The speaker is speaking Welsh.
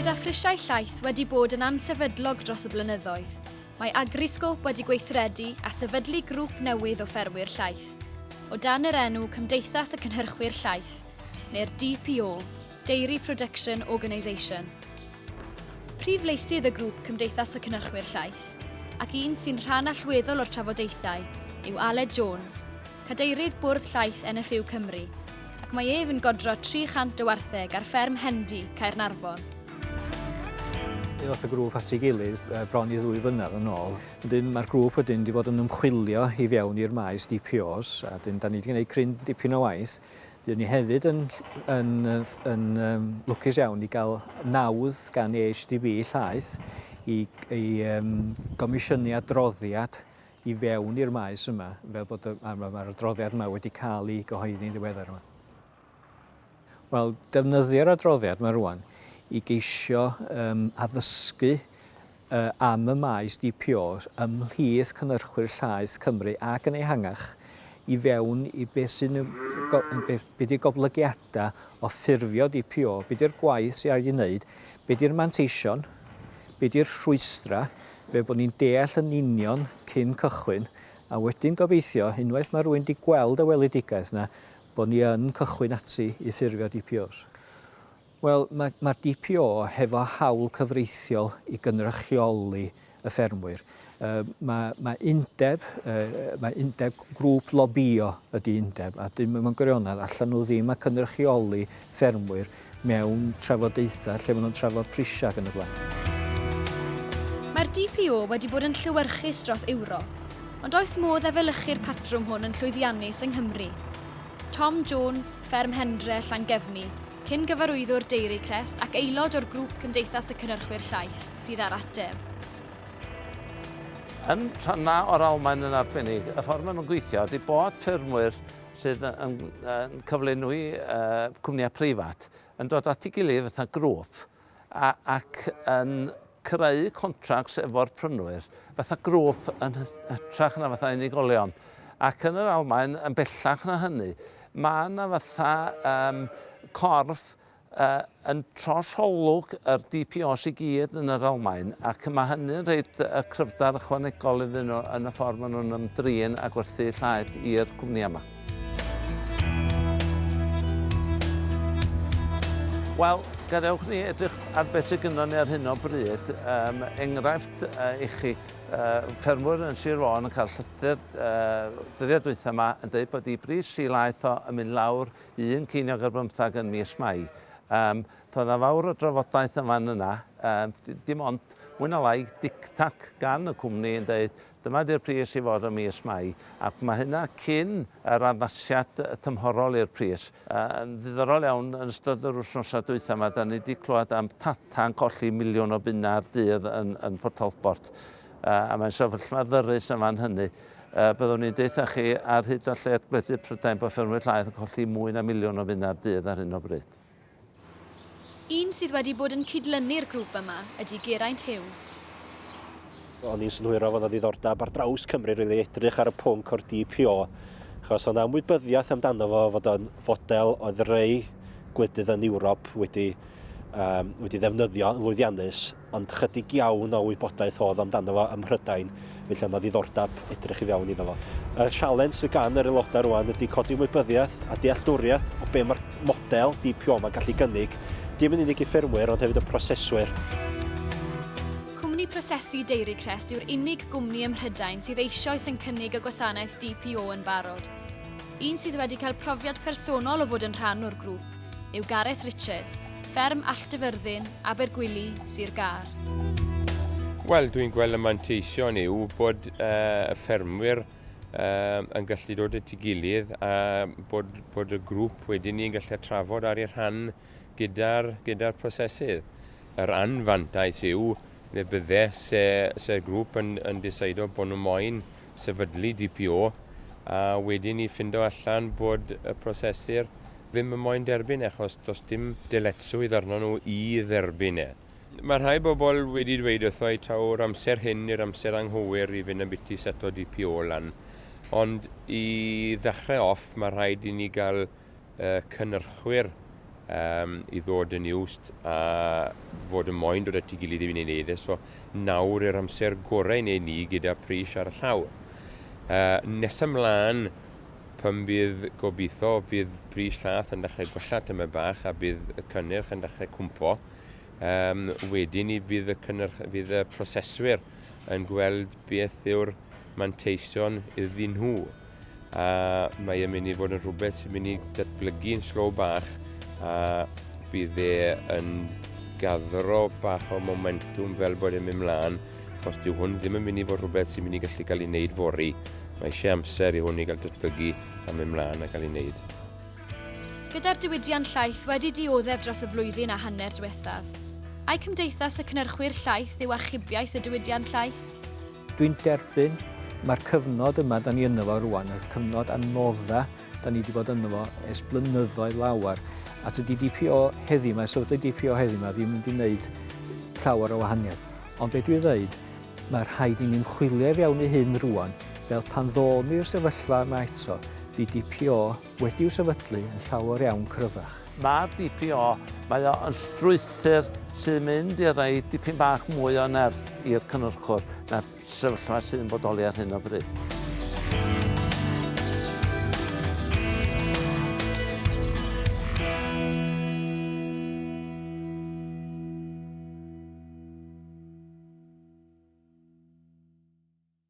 Gyda phrisiau llaeth wedi bod yn ansefydlog dros y blynyddoedd, mae Agrisgôp wedi gweithredu a sefydlu grŵp newydd o ffermwyr llaeth, o dan yr enw Cymdeithas y Cynhyrchwyr Llaeth, neu'r DPO, Dairy Production Organisation. Prif leisydd y grŵp Cymdeithas y Cynhyrchwyr Llaeth, ac un sy'n rhan allweddol o'r trafodaethau, yw Aled Jones, cadeirydd bwrdd llaeth NFU Cymru, ac mae ef yn godro 300 o wartheg ar fferm Hendi, Caernarfon. Dros y grŵp at ei gilydd bron i 2 flynedd yn ôl. Wedyn mae'r grŵp wedyn wedi bod yn ymchwilio i fewn i'r maes DPOs, a dyn da ni wedi gwneud cryn dipyn o waith. Dyn ni hefyd yn lwcus iawn i gael nawdd gan HDB Llaeth i gomisiynu adroddiad i fewn i'r maes yma, fel bod mae'r adroddiad yma wedi cael ei gyhoeddi'n ddiweddar yma. Wel, defnyddio'r adroddiad yma rwan i geisio addysgu am y maes DPO ymhlith Cynhyrchwyr Llaeth Cymru ac yn ehangach i fewn i beth ydy'r goblygiadau o ffurfio DPO, beth ydy'r gwaith sy'n ar ei wneud, beth ydy'r manteision, beth ydy'r rhwystra, fe bod ni'n deall yn union cyn cychwyn, a wedyn gobeithio, unwaith mae rhywun wedi gweld y weledigaeth yna, bod ni yn cychwyn ati i ffurfio DPOs. Wel, mae'r DPO hefo hawl cyfreithiol i gynrychioli y ffermwyr. Mae undeb grŵp lobïo ydy undeb, a dim mewn gwirionedd allan nhw ddim a cynrychioli ffermwyr mewn trafodaethau lle maen nhw'n trafod phrisiau ac yn y blaen. Mae'r DPO wedi bod yn llewyrchus dros Ewro, ond oes modd efelychu'r patrwm hwn yn llwyddiannus yng Nghymru. Tom Jones, fferm Hendre, Llangefni, cyn gyfarwyddwr Dairy Crest ac aelod o'r grŵp Cymdeithas y Cynhyrchwyr Llaeth sydd ar ateb. Yn rhannau o'r Almaen yn arbennig, y ffordd maen nhw'n gweithio ydy bod ffermwyr sydd yn cyflenwi cwmnïau preifat yn dod at ei gilydd fatha grŵp ac yn creu contracts efo'r prynwyr fatha grŵp yn hytrach na fatha unigolion. Ac yn yr Almaen, yn bellach na hynny, mae yna fatha corff yn trosolwg yr DPOs i gyd yn yr Almaen, ac mae hynny'n rhaid y cryfder ychwanegol iddyn nhw yn y ffordd maen nhw'n ymdrin a gwerthu llaeth i'r cwmnïau yma. Wel, gadewch ni edrych ar beth sydd gynnon ni ar hyn o bryd. Enghraifft i chi, ffermwyr yn Sir Fôn yn cael llythyr dyddiau dwytha yma yn dweud bod i bris i laeth o yn mynd lawr 1,15 yn mis Mai. Doedd na fawr o drafodaeth yna, dim ond mwy na lai dictac gan y cwmni yn dweud dyma di'r pris i fod yn mis Mai, ac mae hynna cyn yr addasiad tymhorol i'r pris. Yn ddiddorol iawn yn ystod yr wythnosau dwytha yma, da ni wedi clywed am tata'n colli 1,000,000 o bunna'r dydd yn Port Talbot. A mae'n sefyllfa ddyrus yma yn hynny. Byddwn ni'n deitha chi ar hyd o lled gwledydd Prydain bod ffermwyr llaeth yn colli mwy na 1,000,000 o bunna'r dydd ar hyn o bryd. Un sydd wedi bod yn cydlynu'r grŵp yma ydy Geraint Hughes. O'n i'n synhwyro fod 'na ddiddordeb ar draws Cymru rili edrych ar y pwnc o'r DPO, achos o'na ymwybyddiaeth amdano fo fod o'n fodel oedd rei gwledydd yn Ewrop wedi ddefnyddio yn lwyddiannus, ond chydig iawn o wybodaeth oedd amdano fo ym Mhrydain, felly o'na ddiddordeb edrych i fewn iddo fo. Y sialens sydd gan yr aelodau rwan ydy codi ymwybyddiaeth a dealltwriaeth o be mae'r model DPO yma'n gallu gynnig, dim yn unig i ffermwyr ond hefyd y proseswyr. Cwmni prosesu Dairy Crest yw'r unig gwmni ym Mhrydain sydd eisoes yn cynnig y gwasanaeth DPO yn barod. Un sydd wedi cael profiad personol o fod yn rhan o'r grŵp yw Gareth Richards, fferm Alltyfyrddin, Abergwili, Sir Gar. Wel, dwi'n gweld y manteision yw bod y ffermwyr yn gallu dod at ei gilydd a bod y grŵp wedyn ni'n gallu trafod ar ei rhan gyda'r prosesydd. Yr anfantais yw neu bydde se grŵp yn disaido bod nhw moyn sefydlu DPO a wedyn ni ffindo allan bod y prosesyr ddim yn moyn derbyn achos does dim dyletswydd arno nhw i dderbyn e. Mae rhai bobl wedi dweud wrtho i taw'r amser hyn i'r amser anghywir i fynd yn biti seto DPO lan. Ond i ddechrau off mae rhaid i ni gael cynnyrchwyr i ddod yn iwst a fod yn moyn dod at ei gilydd i fi'n ei wneud. So nawr yw'r amser gorau i wneud ni gyda pris ar y llaw. Nes ymlaen, pan bydd gobeithio bydd pris llaeth yn dechrau gwella tyma bach a bydd y cynnyrch yn dechrau cwmpo. Wedyn ni fydd y proseswyr yn gweld beth yw'r manteision iddyn nhw. A mae e'n mynd i fod yn rhywbeth sy'n mynd i datblygu'n slow bach a bydd yn gathro bach o momentum fel bod e'n mynd mlaen, achos dyw hwn ddim yn mynd i fod rhywbeth sy'n mynd i gallu cael ei wneud fori. Mae eisiau amser i hwn i gael datblygu a mynd mlaen a cael ei wneud. Gyda'r diwydiant llaeth wedi dioddef dros y flwyddyn a hanner diwethaf, ai Cymdeithas y Cynhyrchwyr Llaeth yw achubiaeth y diwydiant llaeth? Dwi'n derbyn mae'r cyfnod yma da ni yno fo rwan, y cyfnod anodda da ni wedi bod yno fo ers blynyddoedd lawr. A tydi DPO heddi yma, sefydlu DPO heddi yma ddim wedi wneud llawer o wahaniaeth. Ond be dwi'n dweud, mae rhaid i ni'n chwilio i fewn i hyn rwan, fel pan ddod ni'r sefyllfa yma eto, di DPO wedi'w sefydlu yn llawer iawn cryfach. Mae'r DPO, mae o'n strwythyr sy'n mynd i roi dipyn bach mwy o nerth i'r cynhyrchwr na'r sefyllfa sy'n bodoli ar hyn o bryd.